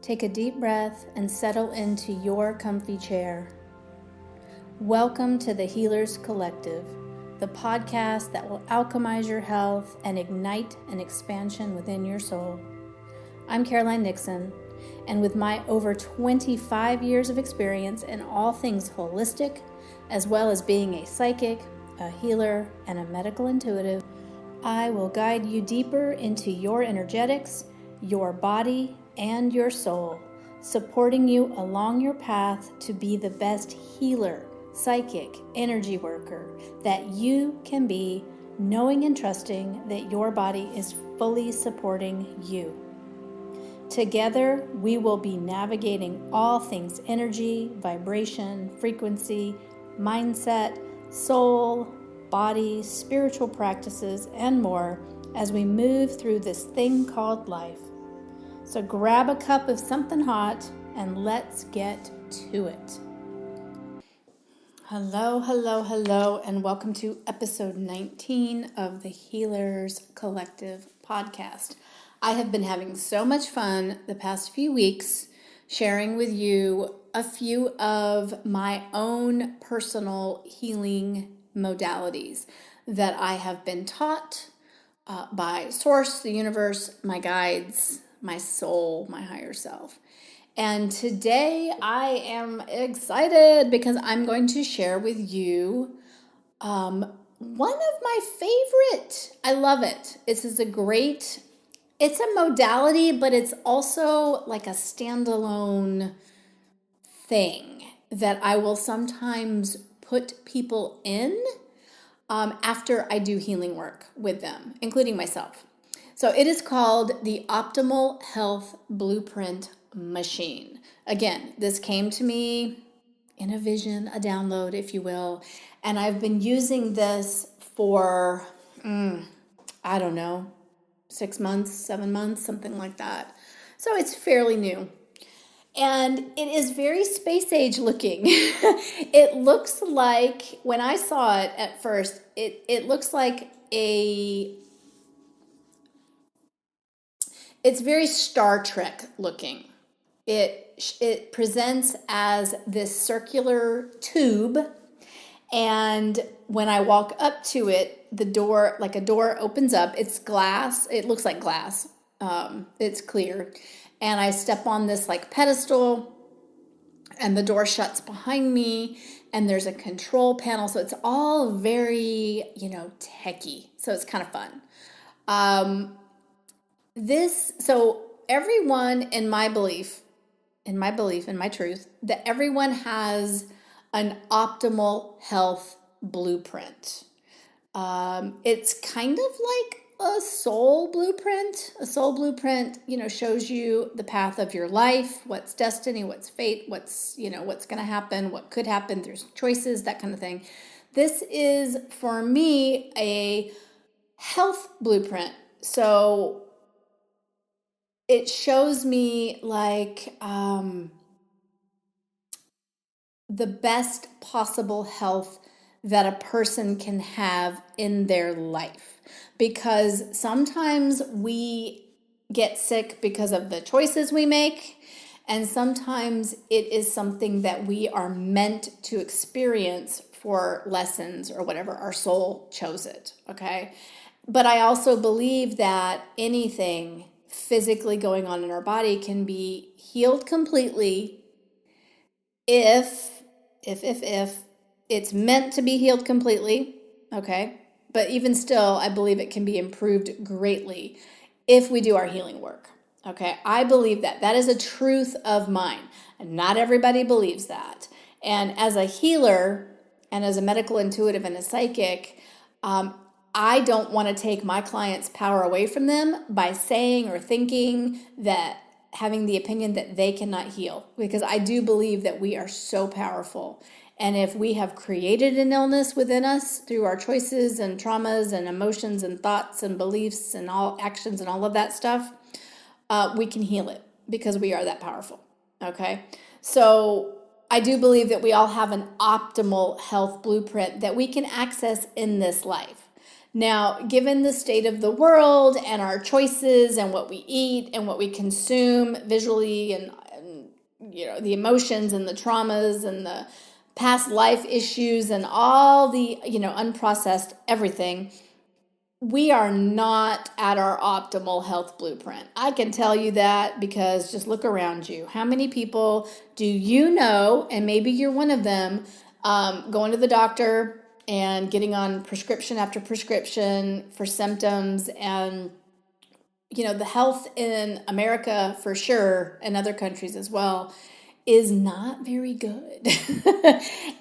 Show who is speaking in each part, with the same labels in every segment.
Speaker 1: Take a deep breath and settle into your comfy chair. Welcome to the Healers Collective, the podcast that will alchemize your health and ignite an expansion within your soul. I'm Caroline Nixon, and with my over 25 years of experience in all things holistic, as well as being a psychic, a healer, and a medical intuitive, I will guide you deeper into your energetics, your body, and your soul, supporting you along your path to be the best healer, psychic, energy worker that you can be, knowing and trusting that your body is fully supporting you. Together, we will be navigating all things energy, vibration, frequency, mindset, soul, body, spiritual practices, and more as we move through this thing called life. So grab a cup of something hot and let's get to it. Hello, and welcome to episode 19 of the Healers Collective podcast. I have been having so much fun the past few weeks sharing with you a few of my own personal healing modalities that I have been taught by Source, the universe, my guides, my soul, my higher self. And today I am excited because I'm going to share with you one of my favorite. I love it. It's a modality, but it's also like a standalone thing that I will sometimes put people in after I do healing work with them, including myself. So it is called the Optimal Health Blueprint Machine. Again, this came to me in a vision, a download, if you will, and I've been using this for, 6 months, 7 months, something like that. So it's fairly new. And it is very space age looking. It looks like, when I saw it at first, it looks like it's very Star Trek looking. It presents as this circular tube, and when I walk up to it, the door, like a door opens up. It's glass. It looks like glass. It's clear. And I step on this like pedestal, and the door shuts behind me, and there's a control panel. So it's all very, techie. So it's kind of fun. So everyone, in my belief, in my truth, that everyone has an optimal health blueprint. It's kind of like a soul blueprint. A soul blueprint, shows you the path of your life, what's destiny, what's fate, what's going to happen, what could happen. There's choices, that kind of thing. This is, for me, a health blueprint. So it shows me like the best possible health that a person can have in their life. Because sometimes we get sick because of the choices we make, and sometimes it is something that we are meant to experience for lessons or whatever. Our soul chose it, okay? But I also believe that anything physically going on in our body can be healed completely if it's meant to be healed completely, okay? But even still, I believe it can be improved greatly if we do our healing work, okay? I believe that. That is a truth of mine. And not everybody believes that. And as a healer and as a medical intuitive and a psychic, I don't want to take my clients' power away from them by saying or thinking that, having the opinion that they cannot heal, because I do believe that we are so powerful. And if we have created an illness within us through our choices and traumas and emotions and thoughts and beliefs and all actions and all of that stuff, we can heal it because we are that powerful, okay? So I do believe that we all have an optimal health blueprint that we can access in this life. Now, given the state of the world and our choices and what we eat and what we consume visually and the emotions and the traumas and the past life issues and all the, unprocessed everything, we are not at our optimal health blueprint. I can tell you that because just look around you. How many people do you know, and maybe you're one of them, going to the doctor and getting on prescription after prescription for symptoms, and the health in America for sure, and other countries as well, is not very good.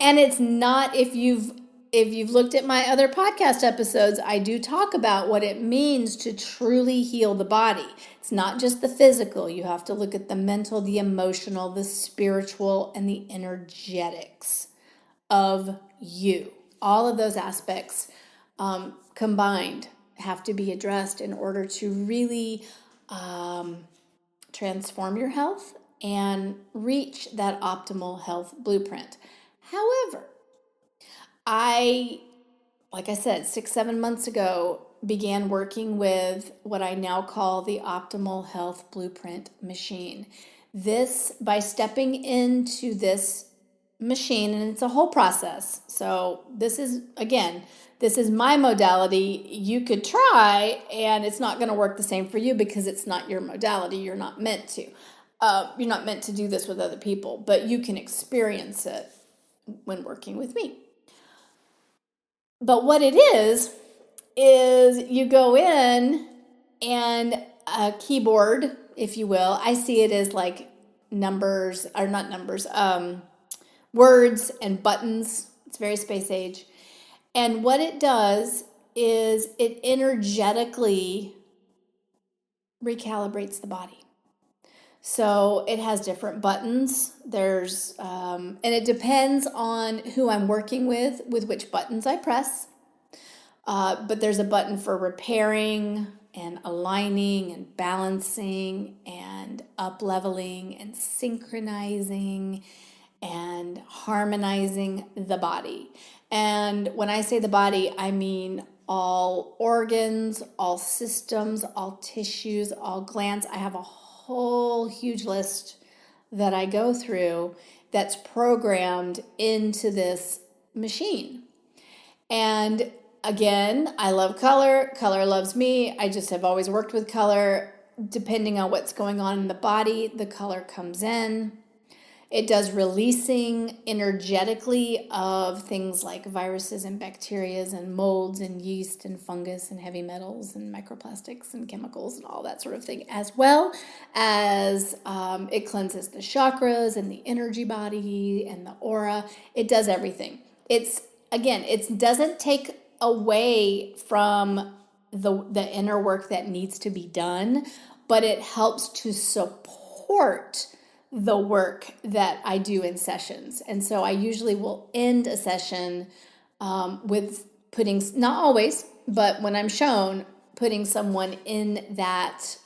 Speaker 1: And it's not, if you've looked at my other podcast episodes, I do talk about what it means to truly heal the body. It's not just the physical. You have to look at the mental, the emotional, the spiritual, and the energetics of you. All of those aspects combined have to be addressed in order to really transform your health and reach that optimal health blueprint. However, like I said, 6-7 months ago, began working with what I now call the Optimal Health Blueprint machine. This, by stepping into this machine, and it's a whole process. So this is my modality. You could try, and it's not going to work the same for you because it's not your modality. You're not meant to. You're not meant to do this with other people, but you can experience it when working with me. But what it is you go in, and a keyboard, if you will, I see it as like numbers, or not numbers, words and buttons. It's very space age. And what it does is it energetically recalibrates the body. So it has different buttons. There's, and it depends on who I'm working with which buttons I press. But there's a button for repairing and aligning and balancing and up-leveling and synchronizing and harmonizing the body. And when I say the body, I mean all organs, all systems, all tissues, all glands. I have a whole huge list that I go through that's programmed into this machine. And again, I love color. Color loves me. I just have always worked with color. Depending on what's going on in the body, the color comes in. It does releasing energetically of things like viruses and bacteria and molds and yeast and fungus and heavy metals and microplastics and chemicals and all that sort of thing, as well as it cleanses the chakras and the energy body and the aura. It does everything. It doesn't take away from the inner work that needs to be done, but it helps to support the work that I do in sessions. And so I usually will end a session with putting, not always, but when I'm shown, putting someone in that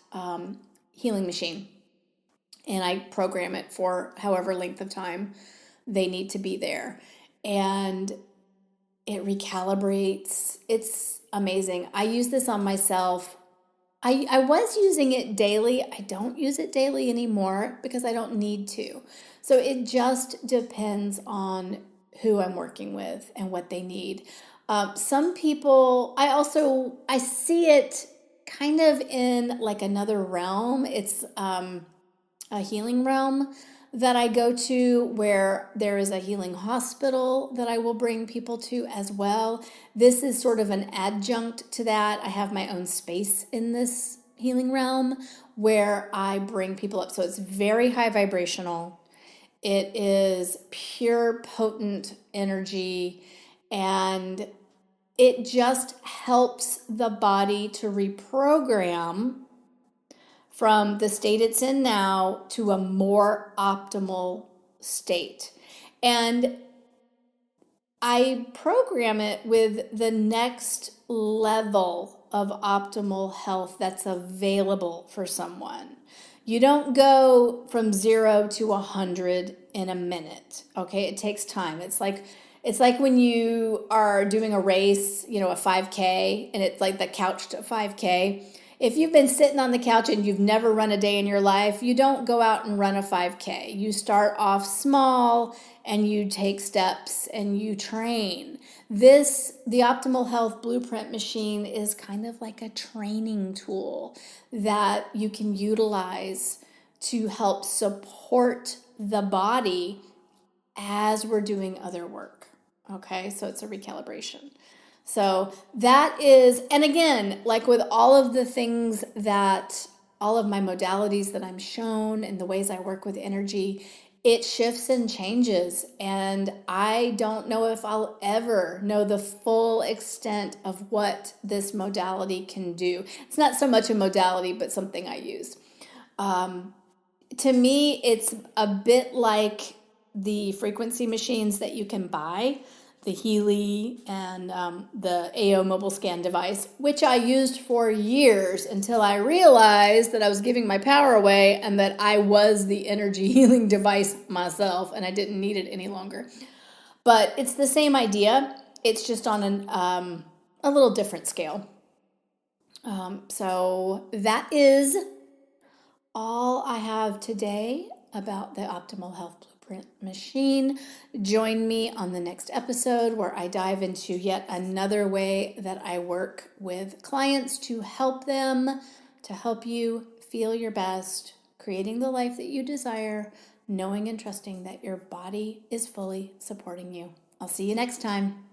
Speaker 1: healing machine. And I program it for however length of time they need to be there. And it recalibrates. It's amazing. I use this on myself. I was using it daily. I don't use it daily anymore because I don't need to. So it just depends on who I'm working with and what they need. Some people, I see it kind of in like another realm. It's a healing realm that I go to, where there is a healing hospital that I will bring people to as well. This is sort of an adjunct to that. I have my own space in this healing realm where I bring people up. So it's very high vibrational. It is pure, potent energy, and it just helps the body to reprogram from the state it's in now to a more optimal state. And I program it with the next level of optimal health that's available for someone. You don't go from 0 to 100 in a minute, okay? It takes time. It's like It's like when you are doing a race, you know, a 5K, and it's like the couch to 5K. If you've been sitting on the couch and you've never run a day in your life, you don't go out and run a 5K. You start off small and you take steps and you train. The Optimal Health Blueprint machine is kind of like a training tool that you can utilize to help support the body as we're doing other work. Okay, so it's a recalibration. So that is, and again, like with all of the things that, all of my modalities that I'm shown and the ways I work with energy, it shifts and changes. And I don't know if I'll ever know the full extent of what this modality can do. It's not so much a modality, but something I use. To me, it's a bit like the frequency machines that you can buy, the Healy and the AO mobile scan device, which I used for years until I realized that I was giving my power away and that I was the energy healing device myself and I didn't need it any longer. But it's the same idea. It's just on a little different scale. So that is all I have today about the Optimal Health Blueprint machine. Join me on the next episode where I dive into yet another way that I work with clients to help them, to help you feel your best, creating the life that you desire, knowing and trusting that your body is fully supporting you. I'll see you next time.